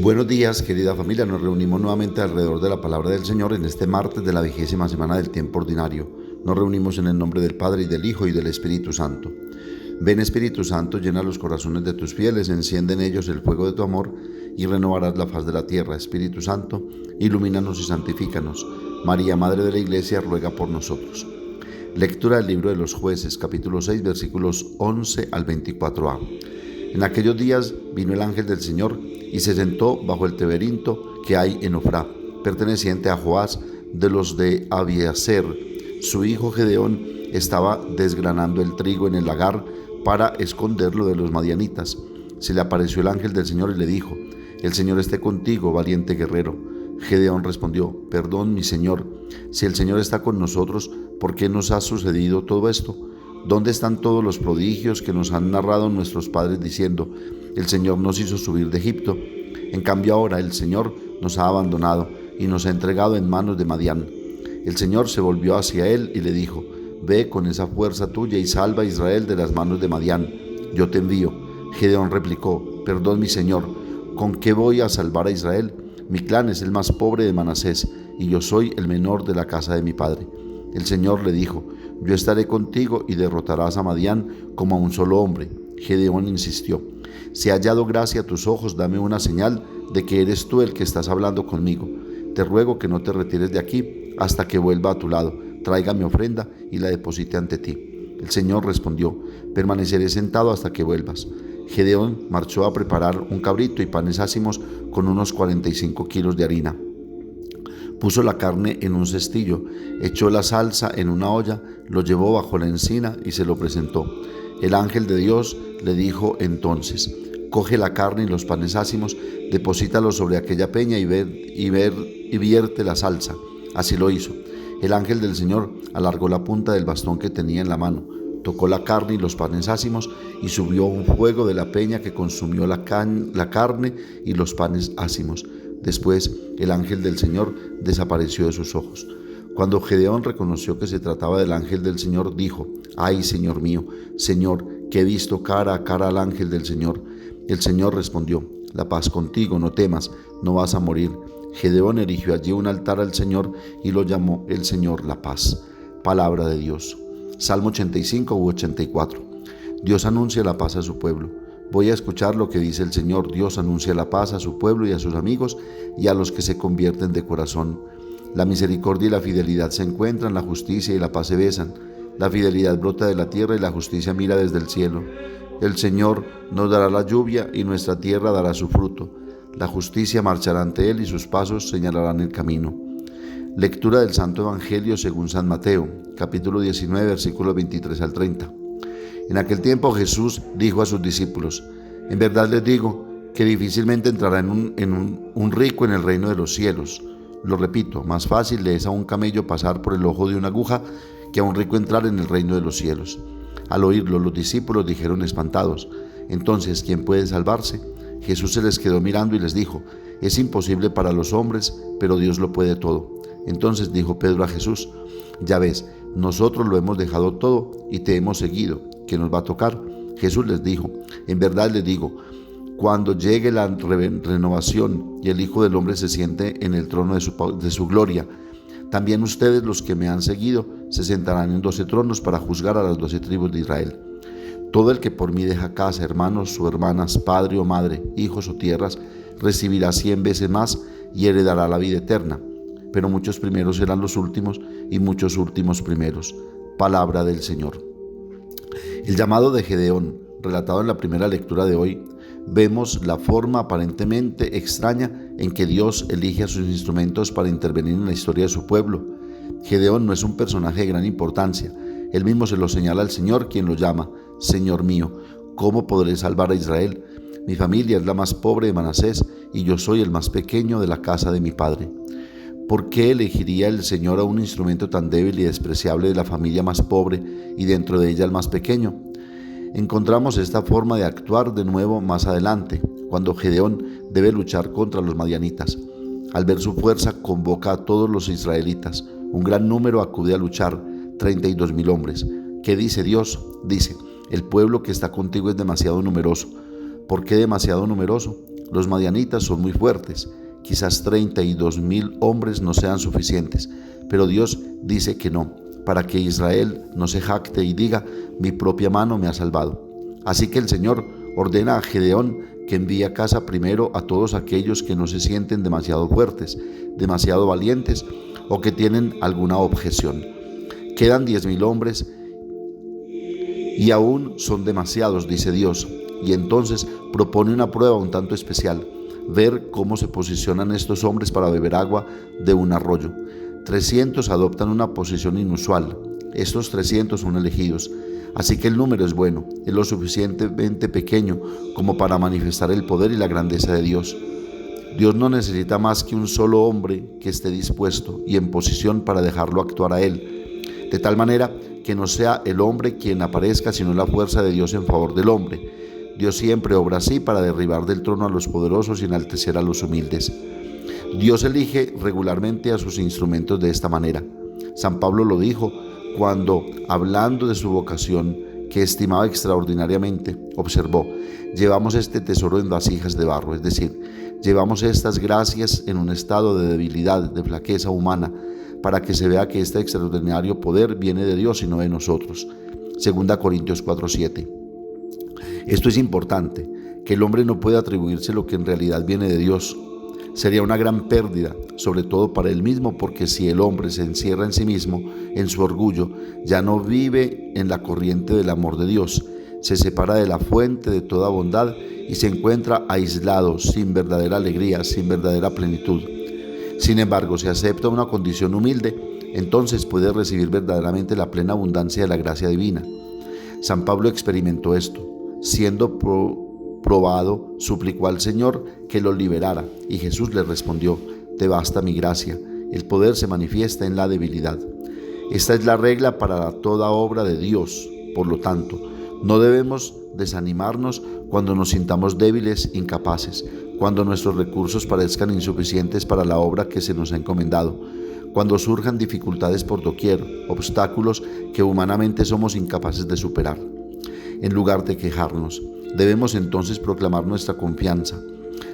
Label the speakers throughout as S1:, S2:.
S1: Buenos días, querida familia. Nos reunimos nuevamente alrededor de la palabra del Señor en este martes de la 20ª semana del tiempo ordinario. Nos reunimos en el nombre del Padre, y del Hijo, y del Espíritu Santo. Ven, Espíritu Santo, llena los corazones de tus fieles, enciende en ellos el fuego de tu amor, y renovarás la faz de la tierra. Espíritu Santo, ilumínanos y santifícanos. María, Madre de la Iglesia, ruega por nosotros. Lectura del libro de los Jueces, capítulo 6, versículos 11 al 24a. En aquellos días vino el ángel del Señor y se sentó bajo el terebinto que hay en Ofrá, perteneciente a Joás, de los de Abiezer. Su hijo Gedeón estaba desgranando el trigo en el lagar para esconderlo de los madianitas. Se le apareció el ángel del Señor y le dijo: «El Señor esté contigo, valiente guerrero». Gedeón respondió: «Perdón, mi Señor, si el Señor está con nosotros, ¿por qué nos ha sucedido todo esto? ¿Dónde están todos los prodigios que nos han narrado nuestros padres diciendo: el Señor nos hizo subir de Egipto? En cambio ahora el Señor nos ha abandonado y nos ha entregado en manos de Madián». El Señor se volvió hacia él y le dijo: «Ve con esa fuerza tuya y salva a Israel de las manos de Madián. Yo te envío». Gedeón replicó: «Perdón, mi Señor, ¿con qué voy a salvar a Israel? Mi clan es el más pobre de Manasés y yo soy el menor de la casa de mi padre». El Señor le dijo: «Yo estaré contigo y derrotarás a Madián como a un solo hombre». Gedeón insistió: «Si he hallado gracia a tus ojos, dame una señal de que eres tú el que estás hablando conmigo. Te ruego que no te retires de aquí hasta que vuelva a tu lado. Traiga mi ofrenda y la deposite ante ti». El Señor respondió: «Permaneceré sentado hasta que vuelvas». Gedeón marchó a preparar un cabrito y panes ácimos con unos 45 kilos de harina. Puso la carne en un cestillo, echó la salsa en una olla, lo llevó bajo la encina y se lo presentó. El ángel de Dios le dijo entonces: «Coge la carne y los panes ácimos, deposítalos sobre aquella peña y vierte la salsa». Así lo hizo. El ángel del Señor alargó la punta del bastón que tenía en la mano, tocó la carne y los panes ácimos y subió un fuego de la peña que consumió la carne y los panes ácimos. Después el ángel del Señor desapareció de sus ojos. Cuando Gedeón reconoció que se trataba del ángel del Señor, dijo: «Ay, Señor mío, Señor, que he visto cara a cara al ángel del Señor». El Señor respondió: «La paz contigo, no temas, no vas a morir». Gedeón erigió allí un altar al Señor y lo llamó el Señor La Paz. Palabra de Dios. Salmo 85 u 84. Dios anuncia la paz a su pueblo. Voy a escuchar lo que dice el Señor. Dios anuncia la paz a su pueblo y a sus amigos y a los que se convierten de corazón. La misericordia y la fidelidad se encuentran, la justicia y la paz se besan. La fidelidad brota de la tierra y la justicia mira desde el cielo. El Señor nos dará la lluvia y nuestra tierra dará su fruto. La justicia marchará ante él y sus pasos señalarán el camino. Lectura del Santo Evangelio según San Mateo, capítulo 19, versículos 23 al 30. En aquel tiempo Jesús dijo a sus discípulos: «En verdad les digo que difícilmente entrará un rico en el reino de los cielos. Lo repito, más fácil le es a un camello pasar por el ojo de una aguja que a un rico entrar en el reino de los cielos». Al oírlo, los discípulos dijeron espantados: «Entonces, ¿quién puede salvarse?». Jesús se les quedó mirando y les dijo: «Es imposible para los hombres, pero Dios lo puede todo». Entonces dijo Pedro a Jesús: «Ya ves, nosotros lo hemos dejado todo y te hemos seguido. ¿Qué nos va a tocar?». Jesús les dijo: «En verdad les digo, cuando llegue la renovación y el Hijo del Hombre se siente en el trono de su gloria, también ustedes, los que me han seguido, se sentarán en 12 tronos para juzgar a las 12 tribus de Israel. Todo el que por mí deja casa, hermanos o hermanas, padre o madre, hijos o tierras, recibirá 100 veces más y heredará la vida eterna. Pero muchos primeros serán los últimos y muchos últimos primeros». Palabra del Señor. El llamado de Gedeón, relatado en la primera lectura de hoy, vemos la forma aparentemente extraña en que Dios elige a sus instrumentos para intervenir en la historia de su pueblo. Gedeón no es un personaje de gran importancia. Él mismo se lo señala al Señor, quien lo llama: «Señor mío, ¿cómo podré salvar a Israel? Mi familia es la más pobre de Manasés y yo soy el más pequeño de la casa de mi padre». ¿Por qué elegiría el Señor a un instrumento tan débil y despreciable de la familia más pobre y dentro de ella el más pequeño? Encontramos esta forma de actuar de nuevo más adelante, cuando Gedeón debe luchar contra los madianitas. Al ver su fuerza, convoca a todos los israelitas. Un gran número acude a luchar, 32,000 hombres. ¿Qué dice Dios? Dice: «El pueblo que está contigo es demasiado numeroso». ¿Por qué demasiado numeroso? los madianitas son muy fuertes. Quizás 32.000 hombres no sean suficientes, pero Dios dice que no, para que Israel no se jacte y diga: mi propia mano me ha salvado. Así que el Señor ordena a Gedeón que envíe a casa primero a todos aquellos que no se sienten demasiado fuertes, demasiado valientes o que tienen alguna objeción. Quedan 10.000 hombres y aún son demasiados, dice Dios, y entonces propone una prueba un tanto especial: ver cómo se posicionan estos hombres para beber agua de un arroyo. 300 adoptan una posición inusual. Estos 300 son elegidos. Así que el número es bueno, es lo suficientemente pequeño como para manifestar el poder y la grandeza de Dios. Dios no necesita más que un solo hombre que esté dispuesto y en posición para dejarlo actuar a Él, de tal manera que no sea el hombre quien aparezca, sino la fuerza de Dios en favor del hombre. Dios siempre obra así para derribar del trono a los poderosos y enaltecer a los humildes. Dios elige regularmente a sus instrumentos de esta manera. San Pablo lo dijo cuando, hablando de su vocación, que estimaba extraordinariamente, observó: llevamos este tesoro en vasijas de barro, es decir, llevamos estas gracias en un estado de debilidad, de flaqueza humana, para que se vea que este extraordinario poder viene de Dios y no de nosotros. 2 Corintios 4:7. Esto es importante, que el hombre no puede atribuirse lo que en realidad viene de Dios. Sería una gran pérdida, sobre todo para él mismo, porque si el hombre se encierra en sí mismo, en su orgullo, ya no vive en la corriente del amor de Dios, se separa de la fuente de toda bondad y se encuentra aislado, sin verdadera alegría, sin verdadera plenitud. Sin embargo, si acepta una condición humilde, entonces puede recibir verdaderamente la plena abundancia de la gracia divina. San Pablo experimentó esto. Siendo probado, suplicó al Señor que lo liberara, y Jesús le respondió: te basta mi gracia, el poder se manifiesta en la debilidad. Esta es la regla para toda obra de Dios. Por lo tanto, no debemos desanimarnos cuando nos sintamos débiles, incapaces, cuando nuestros recursos parezcan insuficientes para la obra que se nos ha encomendado, cuando surjan dificultades por doquier, obstáculos que humanamente somos incapaces de superar. En lugar de quejarnos, debemos entonces proclamar nuestra confianza.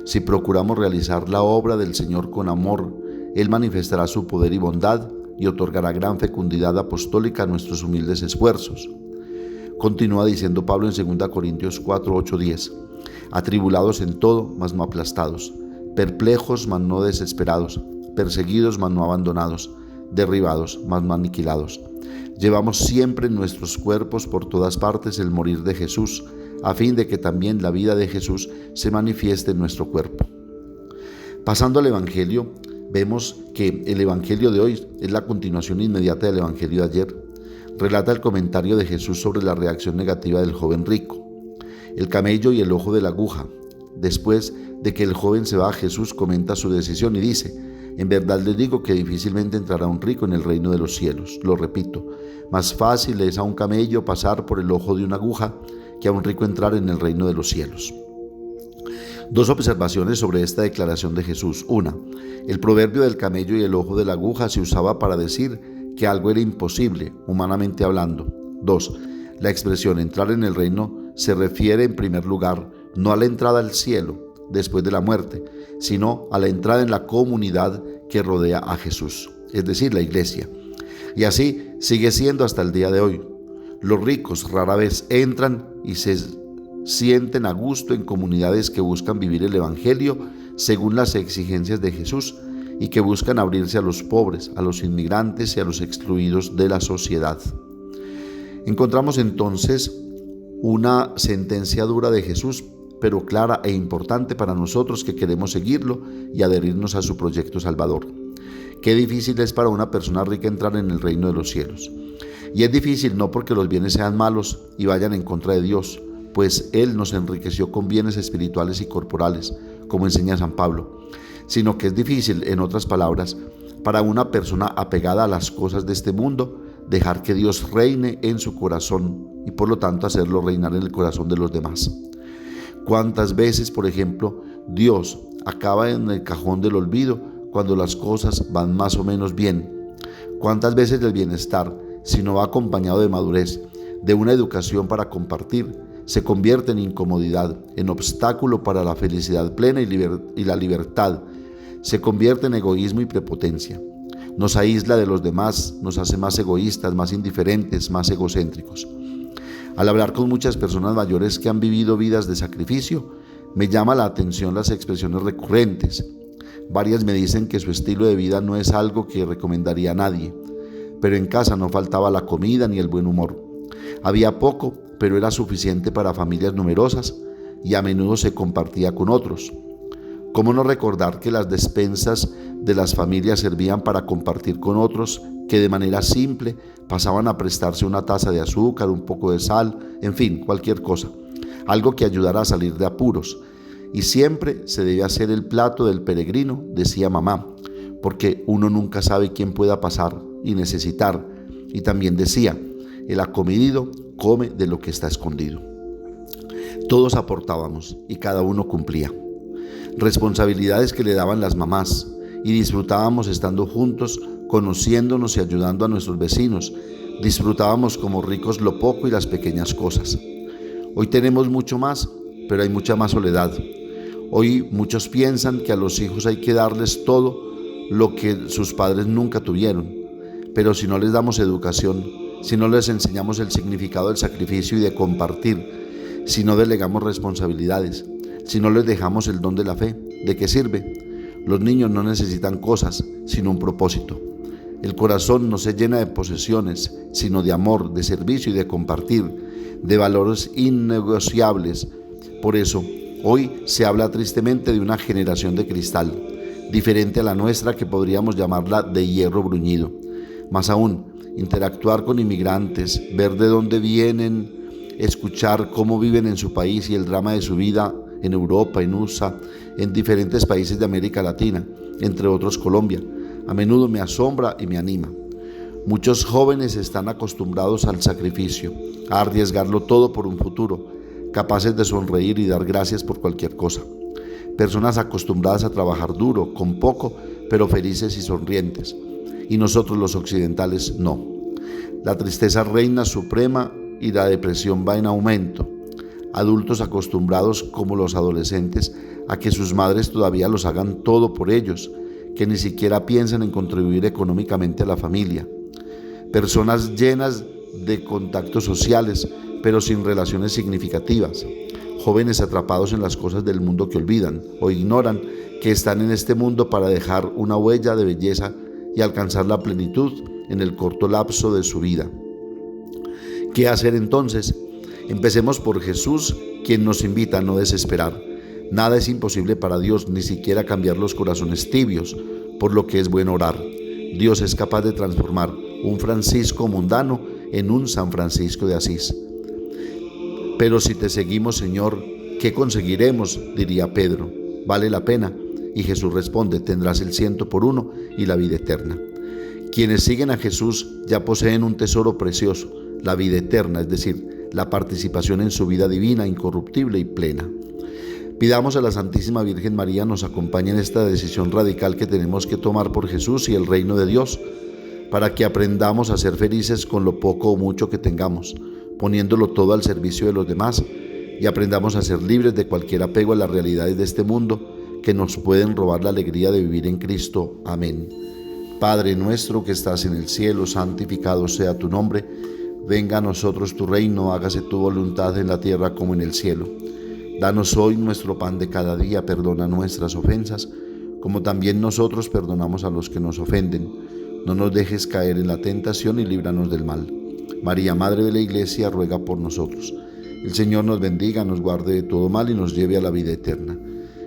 S1: Si procuramos realizar la obra del Señor con amor, Él manifestará su poder y bondad y otorgará gran fecundidad apostólica a nuestros humildes esfuerzos. Continúa diciendo Pablo en 2 Corintios 4, 8, 10. Atribulados en todo, mas no aplastados, perplejos, mas no desesperados, perseguidos, mas no abandonados, derribados, mas no aniquilados. Llevamos siempre en nuestros cuerpos por todas partes el morir de Jesús, a fin de que también la vida de Jesús se manifieste en nuestro cuerpo. Pasando al Evangelio, vemos que el Evangelio de hoy es la continuación inmediata del Evangelio de ayer. Relata el comentario de Jesús sobre la reacción negativa del joven rico, el camello y el ojo de la aguja. Después de que el joven se va, Jesús comenta su decisión y dice: en verdad les digo que difícilmente entrará un rico en el reino de los cielos. Lo repito, más fácil es a un camello pasar por el ojo de una aguja que a un rico entrar en el reino de los cielos. Dos observaciones sobre esta declaración de Jesús. Una, el proverbio del camello y el ojo de la aguja se usaba para decir que algo era imposible, humanamente hablando. Dos, la expresión entrar en el reino se refiere en primer lugar no a la entrada al cielo después de la muerte, sino a la entrada en la comunidad que rodea a Jesús, es decir, la iglesia. Y así sigue siendo hasta el día de hoy. Los ricos rara vez entran y se sienten a gusto en comunidades que buscan vivir el Evangelio según las exigencias de Jesús y que buscan abrirse a los pobres, a los inmigrantes y a los excluidos de la sociedad. Encontramos entonces una sentencia dura de Jesús, pero clara e importante para nosotros que queremos seguirlo y adherirnos a su proyecto salvador. Qué difícil es para una persona rica entrar en el reino de los cielos. Y es difícil no porque los bienes sean malos y vayan en contra de Dios, pues Él nos enriqueció con bienes espirituales y corporales, como enseña San Pablo, sino que es difícil, en otras palabras, para una persona apegada a las cosas de este mundo, dejar que Dios reine en su corazón y por lo tanto hacerlo reinar en el corazón de los demás. ¿Cuántas veces, por ejemplo, Dios acaba en el cajón del olvido cuando las cosas van más o menos bien? ¿Cuántas veces el bienestar, si no va acompañado de madurez, de una educación para compartir, se convierte en incomodidad, en obstáculo para la felicidad plena y la libertad. Se convierte en egoísmo y prepotencia. Nos aísla de los demás, nos hace más egoístas, más indiferentes, más egocéntricos. Al hablar con muchas personas mayores que han vivido vidas de sacrificio, me llama la atención las expresiones recurrentes. Varias me dicen que su estilo de vida no es algo que recomendaría a nadie, pero en casa no faltaba la comida ni el buen humor. Había poco, pero era suficiente para familias numerosas y a menudo se compartía con otros. ¿Cómo no recordar que las despensas de las familias servían para compartir con otros que de manera simple pasaban a prestarse una taza de azúcar, un poco de sal, en fin, cualquier cosa, algo que ayudara a salir de apuros? Y siempre se debe hacer el plato del peregrino, decía mamá, porque uno nunca sabe quién pueda pasar y necesitar. Y también decía, el acomedido come de lo que está escondido. Todos aportábamos y cada uno cumplía. Responsabilidades que le daban las mamás, y disfrutábamos estando juntos, conociéndonos y ayudando a nuestros vecinos. Disfrutábamos como ricos lo poco y las pequeñas cosas. Hoy tenemos mucho más, pero hay mucha más soledad. Hoy muchos piensan que a los hijos hay que darles todo lo que sus padres nunca tuvieron. Pero si no les damos educación, si no les enseñamos el significado del sacrificio y de compartir, si no delegamos responsabilidades, si no les dejamos el don de la fe, ¿de qué sirve? Los niños no necesitan cosas, sino un propósito. El corazón no se llena de posesiones, sino de amor, de servicio y de compartir, de valores innegociables. Por eso, hoy se habla tristemente de una generación de cristal, diferente a la nuestra, que podríamos llamarla de hierro bruñido. Más aún, interactuar con inmigrantes, ver de dónde vienen, escuchar cómo viven en su país y el drama de su vida en Europa, en USA, en diferentes países de América Latina, entre otros Colombia, a menudo me asombra y me anima. Muchos jóvenes están acostumbrados al sacrificio, a arriesgarlo todo por un futuro, capaces de sonreír y dar gracias por cualquier cosa. Personas acostumbradas a trabajar duro, con poco, pero felices y sonrientes. Y nosotros los occidentales no. La tristeza reina suprema y la depresión va en aumento. Adultos acostumbrados como los adolescentes a que sus madres todavía los hagan todo por ellos, que ni siquiera piensan en contribuir económicamente a la familia. Personas llenas de contactos sociales, pero sin relaciones significativas. Jóvenes atrapados en las cosas del mundo que olvidan o ignoran que están en este mundo para dejar una huella de belleza y alcanzar la plenitud en el corto lapso de su vida. ¿Qué hacer entonces? Empecemos por Jesús, quien nos invita a no desesperar. Nada es imposible para Dios, ni siquiera cambiar los corazones tibios, por lo que es bueno orar. Dios es capaz de transformar un Francisco mundano en un San Francisco de Asís. Pero si te seguimos, Señor, ¿qué conseguiremos?, diría Pedro. ¿Vale la pena? Y Jesús responde, tendrás el 100 por 1 y la vida eterna. Quienes siguen a Jesús ya poseen un tesoro precioso, la vida eterna, es decir, la participación en su vida divina, incorruptible y plena. Pidamos a la Santísima Virgen María nos acompañe en esta decisión radical que tenemos que tomar por Jesús y el reino de Dios, para que aprendamos a ser felices con lo poco o mucho que tengamos, poniéndolo todo al servicio de los demás, y aprendamos a ser libres de cualquier apego a las realidades de este mundo que nos pueden robar la alegría de vivir en Cristo. Amén. Padre nuestro que estás en el cielo, santificado sea tu nombre. Venga a nosotros tu reino, hágase tu voluntad en la tierra como en el cielo. Danos hoy nuestro pan de cada día, perdona nuestras ofensas, como también nosotros perdonamos a los que nos ofenden. No nos dejes caer en la tentación y líbranos del mal. María, Madre de la Iglesia, ruega por nosotros. El Señor nos bendiga, nos guarde de todo mal y nos lleve a la vida eterna.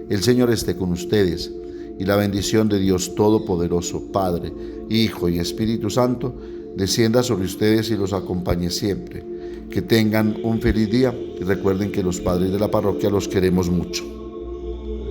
S1: El Señor esté con ustedes, y la bendición de Dios Todopoderoso, Padre, Hijo y Espíritu Santo, descienda sobre ustedes y los acompañe siempre. Que tengan un feliz día y recuerden que los padres de la parroquia los queremos mucho.